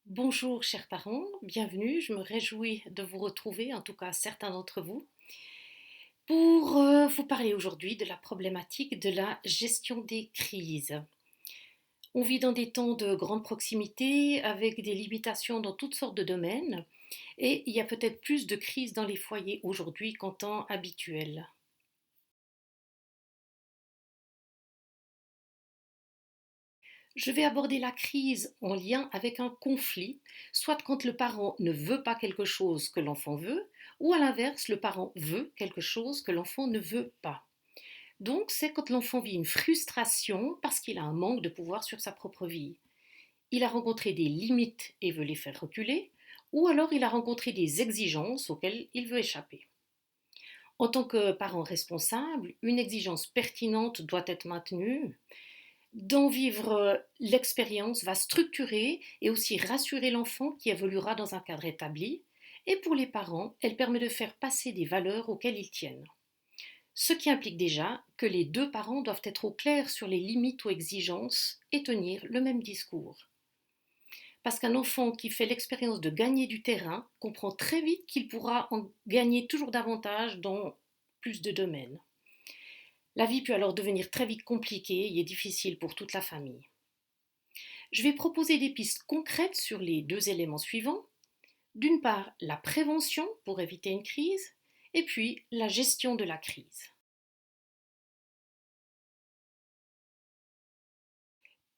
Bonjour chers parents, bienvenue, je me réjouis de vous retrouver, en tout cas certains d'entre vous, pour vous parler aujourd'hui de la problématique de la gestion des crises. On vit dans des temps de grande proximité avec des limitations dans toutes sortes de domaines et il y a peut-être plus de crises dans les foyers aujourd'hui qu'en temps habituel. Je vais aborder la crise en lien avec un conflit, soit quand le parent ne veut pas quelque chose que l'enfant veut, ou à l'inverse, le parent veut quelque chose que l'enfant ne veut pas. Donc, c'est quand l'enfant vit une frustration parce qu'il a un manque de pouvoir sur sa propre vie. Il a rencontré des limites et veut les faire reculer, ou alors il a rencontré des exigences auxquelles il veut échapper. En tant que parent responsable, une exigence pertinente doit être maintenue. D'en vivre l'expérience va structurer et aussi rassurer l'enfant qui évoluera dans un cadre établi. Et pour les parents, elle permet de faire passer des valeurs auxquelles ils tiennent. Ce qui implique déjà que les deux parents doivent être au clair sur les limites ou exigences et tenir le même discours. Parce qu'un enfant qui fait l'expérience de gagner du terrain comprend très vite qu'il pourra en gagner toujours davantage dans plus de domaines. La vie peut alors devenir très vite compliquée et difficile pour toute la famille. Je vais proposer des pistes concrètes sur les deux éléments suivants. D'une part, la prévention pour éviter une crise, et puis la gestion de la crise.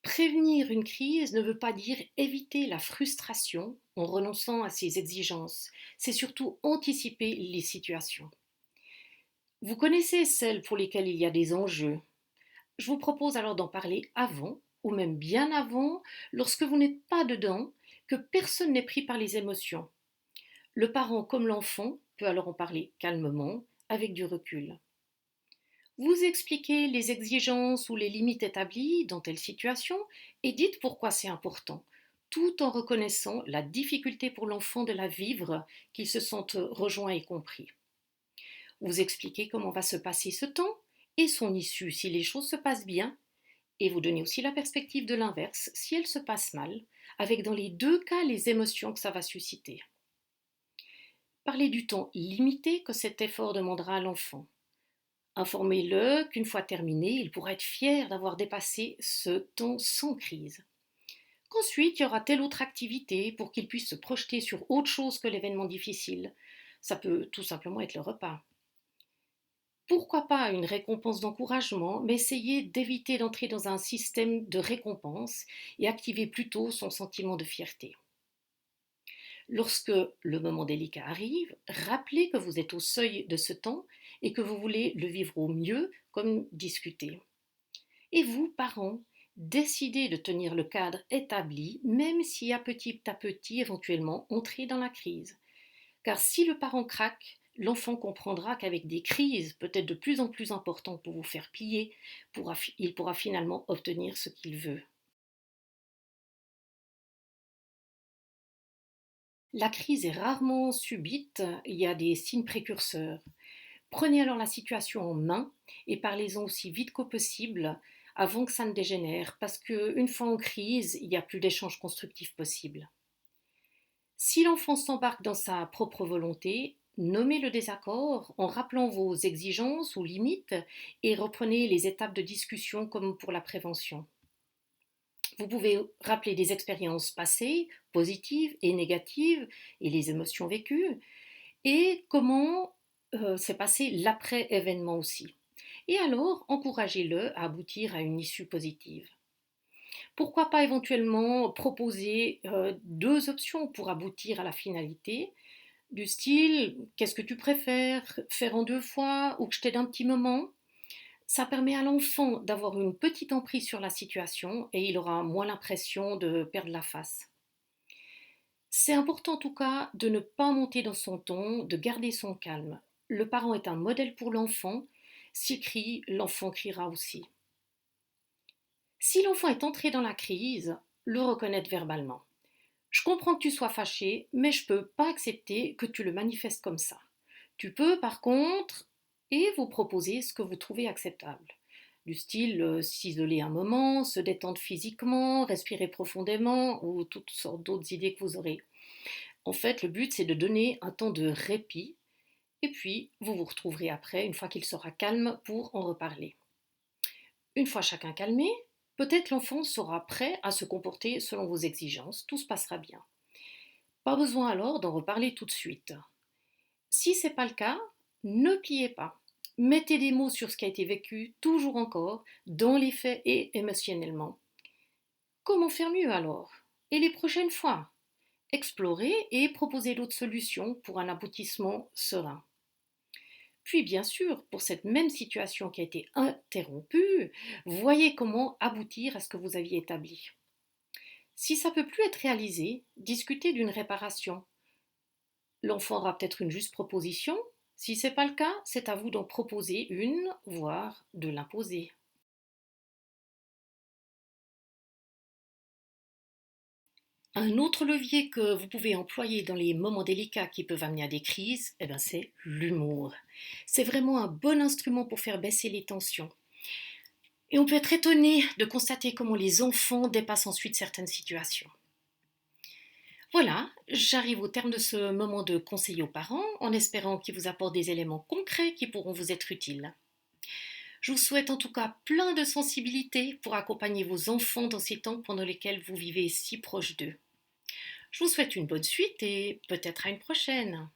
Prévenir une crise ne veut pas dire éviter la frustration en renonçant à ses exigences, c'est surtout anticiper les situations. Vous connaissez celles pour lesquelles il y a des enjeux. Je vous propose alors d'en parler avant, ou même bien avant, lorsque vous n'êtes pas dedans, que personne n'est pris par les émotions. Le parent comme l'enfant peut alors en parler calmement, avec du recul. Vous expliquez les exigences ou les limites établies dans telle situation et dites pourquoi c'est important, tout en reconnaissant la difficulté pour l'enfant de la vivre, qu'il se sente rejoint et compris. Vous expliquez comment va se passer ce temps et son issue si les choses se passent bien, et vous donnez aussi la perspective de l'inverse si elles se passent mal, avec dans les deux cas les émotions que ça va susciter. Parlez du temps limité que cet effort demandera à l'enfant. Informez-le qu'une fois terminé, il pourra être fier d'avoir dépassé ce temps sans crise. Qu'ensuite, il y aura telle autre activité pour qu'il puisse se projeter sur autre chose que l'événement difficile. Ça peut tout simplement être le repas. Pourquoi pas une récompense d'encouragement, mais essayez d'éviter d'entrer dans un système de récompense et activez plutôt son sentiment de fierté. Lorsque le moment délicat arrive, rappelez que vous êtes au seuil de ce temps et que vous voulez le vivre au mieux, comme discuter. Et vous, parents, décidez de tenir le cadre établi, même si à petit, éventuellement, entrer dans la crise. Car si le parent craque, l'enfant comprendra qu'avec des crises peut-être de plus en plus importantes pour vous faire plier, il pourra finalement obtenir ce qu'il veut. La crise est rarement subite, il y a des signes précurseurs. Prenez alors la situation en main et parlez-en aussi vite qu'au possible avant que ça ne dégénère, parce qu'une fois en crise, il n'y a plus d'échange constructif possible. Si l'enfant s'embarque dans sa propre volonté, nommez le désaccord en rappelant vos exigences ou limites et reprenez les étapes de discussion comme pour la prévention. Vous pouvez rappeler des expériences passées, positives et négatives, et les émotions vécues, et comment s'est passé l'après-événement aussi. Et alors, encouragez-le à aboutir à une issue positive. Pourquoi pas éventuellement proposer deux options pour aboutir à la finalité, du style qu'est-ce que tu préfères, faire en deux fois ou que je t'aide un petit moment. Ça permet à l'enfant d'avoir une petite emprise sur la situation et il aura moins l'impression de perdre la face. C'est important en tout cas de ne pas monter dans son ton, de garder son calme. Le parent est un modèle pour l'enfant. S'il crie, l'enfant criera aussi. Si l'enfant est entré dans la crise, le reconnaître verbalement. Je comprends que tu sois fâché, mais je ne peux pas accepter que tu le manifestes comme ça. Tu peux par contre, et vous proposer ce que vous trouvez acceptable. du style s'isoler un moment, se détendre physiquement, respirer profondément ou toutes sortes d'autres idées que vous aurez. En fait, le but, c'est de donner un temps de répit et puis vous vous retrouverez après, une fois qu'il sera calme, pour en reparler. Une fois chacun calmé, peut-être l'enfant sera prêt à se comporter selon vos exigences, tout se passera bien. Pas besoin alors d'en reparler tout de suite. Si ce n'est pas le cas, ne pliez pas. Mettez des mots sur ce qui a été vécu, toujours encore, dans les faits et émotionnellement. Comment faire mieux alors? Et les prochaines fois? Explorez et proposez d'autres solutions pour un aboutissement serein. Puis bien sûr, pour cette même situation qui a été interrompue, voyez comment aboutir à ce que vous aviez établi. Si ça ne peut plus être réalisé, discutez d'une réparation. L'enfant aura peut-être une juste proposition. Si ce n'est pas le cas, c'est à vous d'en proposer une, voire de l'imposer. Un autre levier que vous pouvez employer dans les moments délicats qui peuvent amener à des crises, c'est l'humour. C'est vraiment un bon instrument pour faire baisser les tensions. Et on peut être étonné de constater comment les enfants dépassent ensuite certaines situations. Voilà, j'arrive au terme de ce moment de conseil aux parents en espérant qu'il vous apporte des éléments concrets qui pourront vous être utiles. Je vous souhaite en tout cas plein de sensibilité pour accompagner vos enfants dans ces temps pendant lesquels vous vivez si proche d'eux. Je vous souhaite une bonne suite et peut-être à une prochaine.